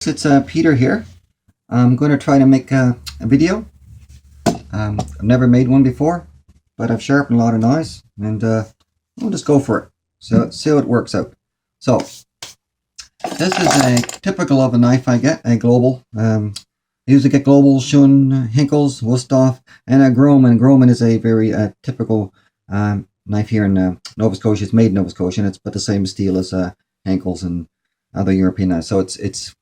It's Peter here. I'm going to try to make a video. I've never made one before, but I've sharpened a lot of knives, and we'll just go for it. So see how it works out. So this is a typical of a knife I get, a Global. I usually get Global, Shun, Hinkles, Wusthof, and a Grohmann. Grohmann is a very typical knife here in Nova Scotia. It's made in Nova Scotia, and it's but the same steel as Hinkles and other European knives. So it's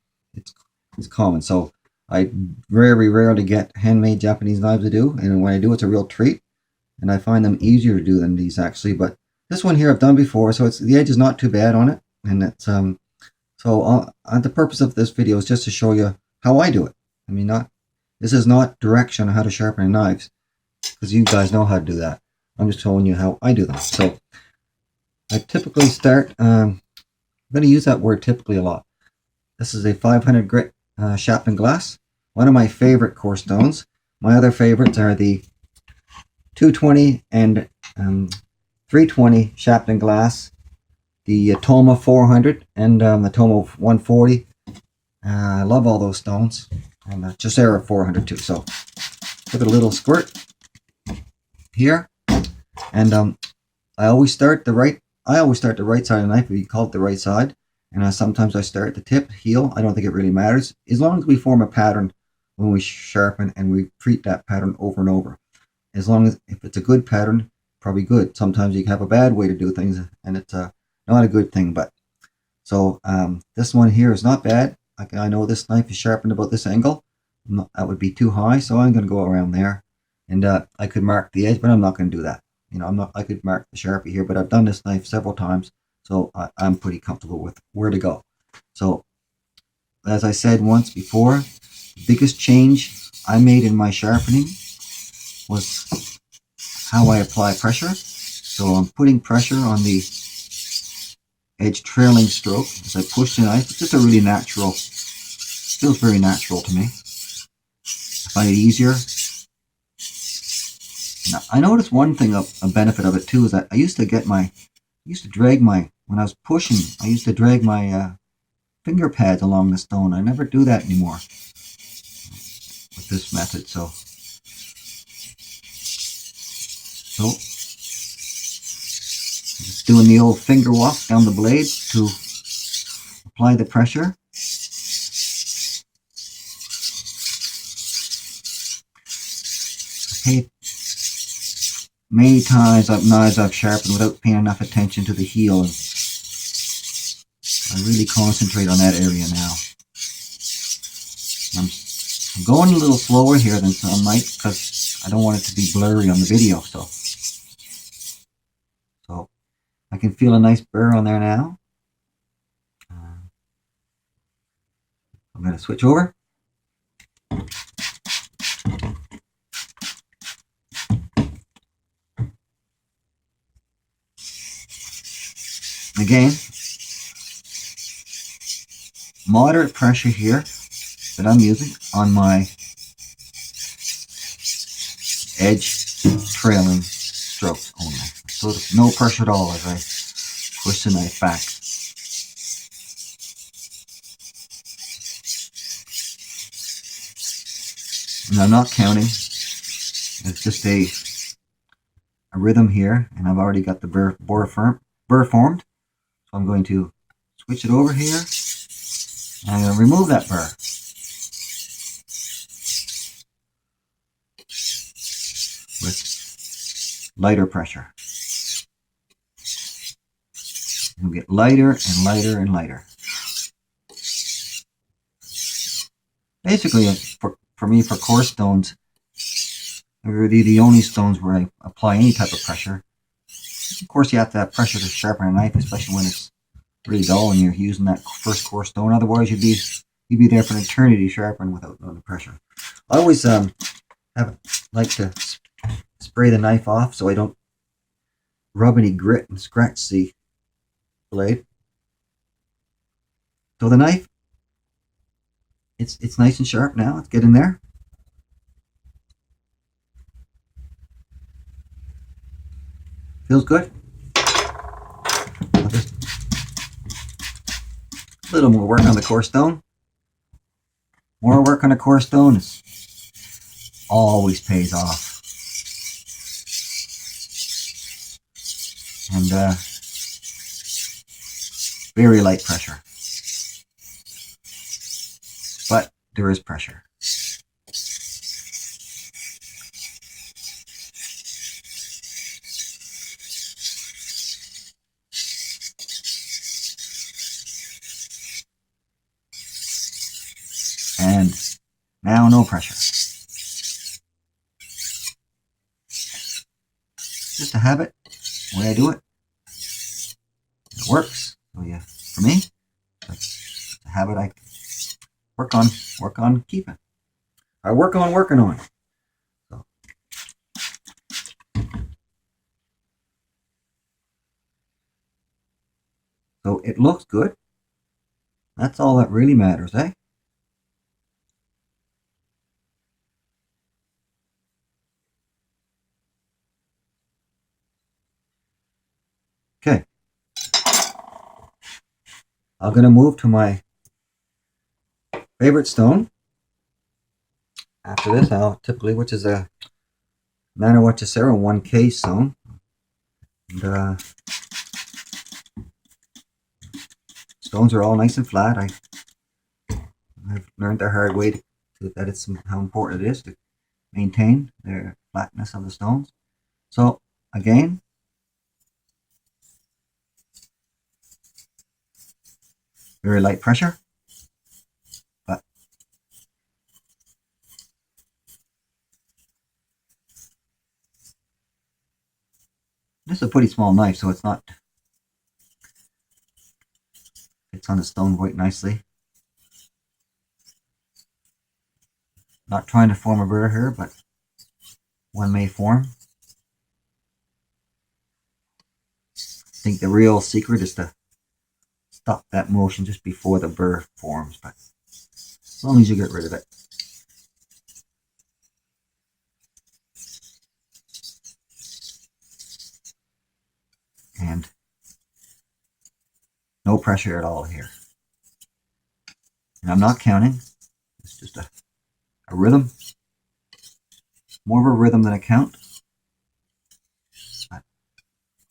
common. So I very rarely get handmade Japanese knives to do, and when I do, it's a real treat, and I find them easier to do than these actually. But this one here I've done before, so the edge is not too bad on it, and it's the purpose of this video is just to show you how I do it. I mean, this is not direction on how to sharpen knives, because you guys know how to do that. I'm just showing you how I do them. So I typically start. I'm going to use that word typically a lot. This is a 500 grit Sharpening glass, one of my favorite core stones. My other favorites are the 220 and 320 Sharpening glass, the Toma 400 and the Toma 140. I love all those stones, and the Jacera 400 too. So put a little squirt here, and I always start the right side of the knife. We call it the right side. And sometimes I start at the tip, heel. I don't think it really matters, as long as we form a pattern when we sharpen and we repeat that pattern over and over. As long as, if it's a good pattern, probably good. Sometimes you can have a bad way to do things, and it's not a good thing. But so this one here is not bad. I know this knife is sharpened about this angle. That would be too high, so I'm going to go around there. And I could mark the edge, but I'm not going to do that. You know, I could mark the Sharpie here, but I've done this knife several times. So I'm pretty comfortable with where to go. So as I said once before, the biggest change I made in my sharpening was how I apply pressure. So I'm putting pressure on the edge trailing stroke as I push the knife. It's just a really natural, feels very natural to me. I find it easier. Now, I noticed one thing, a benefit of it too, is that I used to drag my, when I was pushing, I used to drag my finger pads along the stone. I never do that anymore with this method. So just doing the old finger walk down the blade to apply the pressure. Okay. Many times knives I've sharpened without paying enough attention to the heel, and I really concentrate on that area now. I'm going a little slower here than some might, because I don't want it to be blurry on the video. So I can feel a nice burr on there now. I'm going to switch over. Again, moderate pressure here that I'm using on my edge trailing strokes only. So no pressure at all as I push the knife back. And I'm not counting. It's just a rhythm here, and I've already got the burr formed. So I'm going to switch it over here, and I'm going to remove that burr. With lighter pressure. It'll get lighter and lighter and lighter. Basically, for me, for coarse stones, they're really the only stones where I apply any type of pressure. Of course, you have to have pressure to sharpen a knife, especially when it's really dull and you're using that first coarse stone. Otherwise, you'd be there for an eternity sharpening without no pressure. I always like to spray the knife off so I don't rub any grit and scratch the blade. So the knife, it's nice and sharp now. Let's get in there. Feels good. I'll just a little more work on the core stone. More work on a core stone always pays off. And very light pressure. But there is pressure. And now no pressure. Just a habit, the way I do it. It works. So yeah, for me, it's a habit I work on keeping. I work on working on. So it looks good. That's all that really matters, eh? Okay. I'm going to move to my favorite stone. After this, which is a Manawatchasera 1K stone. And stones are all nice and flat. I've learned the hard way how important it is to maintain the flatness of the stones. So again, very light pressure, but this is a pretty small knife, so it's on the stone quite nicely. Not trying to form a burr here, but one may form. I think the real secret is to stop that motion just before the burr forms, but as long as you get rid of it. And no pressure at all here. And I'm not counting. It's just a rhythm. More of a rhythm than a count. I've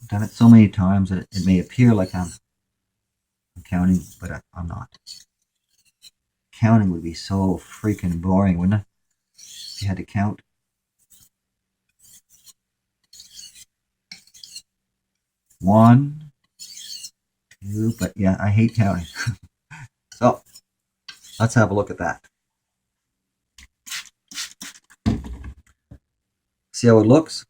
done it so many times that it may appear like I'm counting, but I'm not. Counting would be so freaking boring, wouldn't it? If you had to count. One, two, but yeah, I hate counting. So let's have a look at that. See how it looks?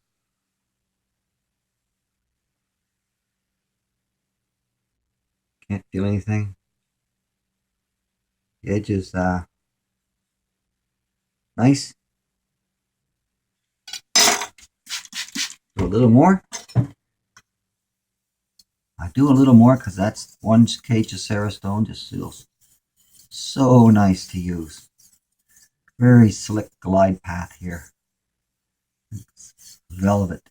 Can't feel anything. The edge is nice. Do a little more. I do a little more because that's 1K Jacera stone. Just feels so nice to use. Very slick glide path here. It's velvet.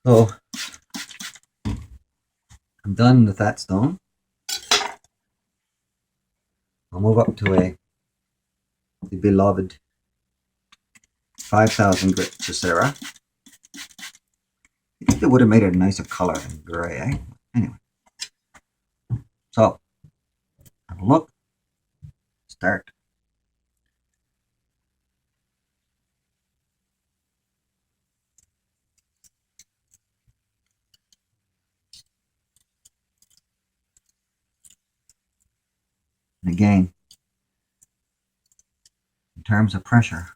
So I'm done with that stone. I'll move up to the beloved 5,000 grit Jacera. I think it would have made it a nicer color than gray, eh? Anyway. So have a look. Start. And again, in terms of pressure,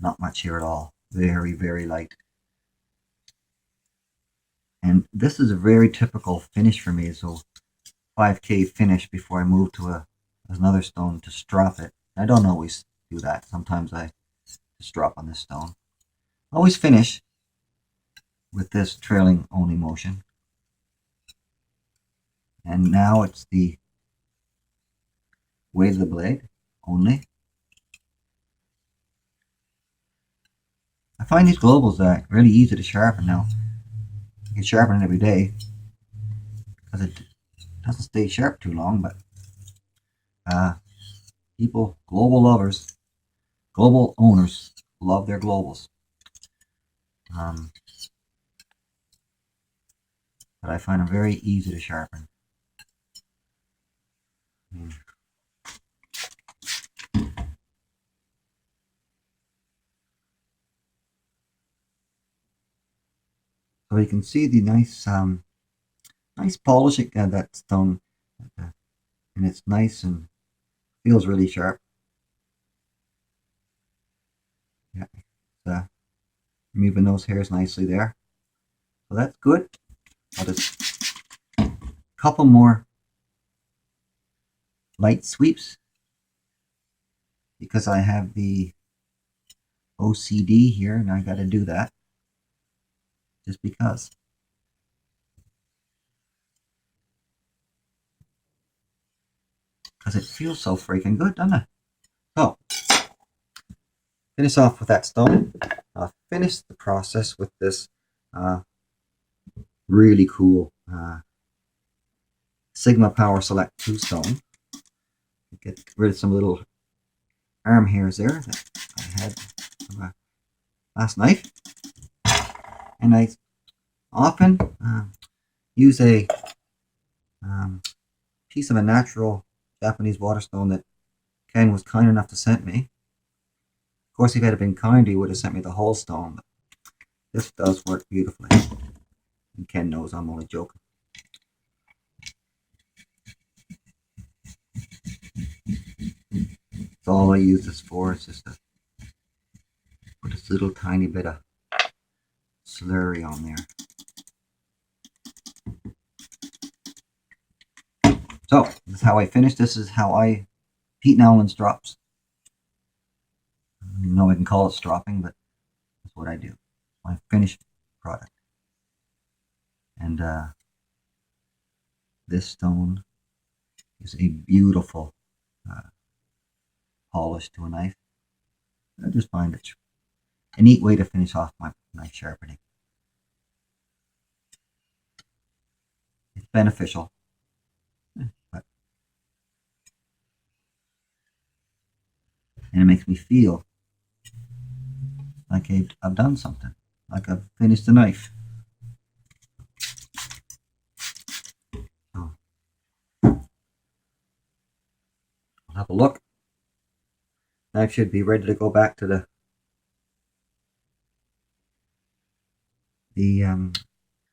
not much here at all. Very, very light. And this is a very typical finish for me. So 5K finish before I move to another stone to strop it. I don't always do that. Sometimes I just drop on this stone. Always finish with this trailing only motion. And now it's the weight of the blade only. I find these globals really easy to sharpen now. You can sharpen it every day because it doesn't stay sharp too long, but people, global lovers, global owners love their globals. But I find them very easy to sharpen. So you can see the nice polishing that stone, and it's nice and feels really sharp. Yeah, removing those hairs nicely there. So that's good. I'll just a couple more light sweeps because I have the OCD here and I got to do that just because. Because it feels so freaking good, doesn't it? So, finish off with that stone. I'll finish the process with this really cool Sigma Power Select 2 stone. Get rid of some little arm hairs there that I had from a last knife. And I often use a piece of a natural Japanese waterstone that Ken was kind enough to send me. Of course, if he had been kind, he would have sent me the whole stone. But this does work beautifully. And Ken knows I'm only joking. That's all I use this for. It's just to put this little tiny bit of slurry on there. So, this is how I finish. This is how I Pete Nowlan's drops. I don't know I can call it stropping, but that's what I do. My finished product. And this stone is a beautiful polish to a knife. I just find it a neat way to finish off my knife sharpening. It's beneficial, but and it makes me feel like I've done something, like I've finished the knife. So, I'll have a look. Knife should be ready to go back to the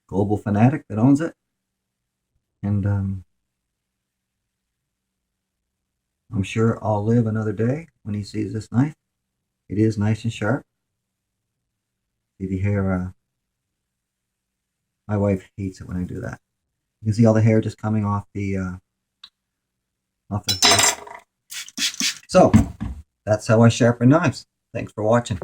global fanatic that owns it, and I'm sure I'll live another day when he sees this knife. It is nice and sharp. If you hear, my wife hates it when I do that. You can see all the hair just coming off the So, that's how I sharpen knives. Thanks for watching.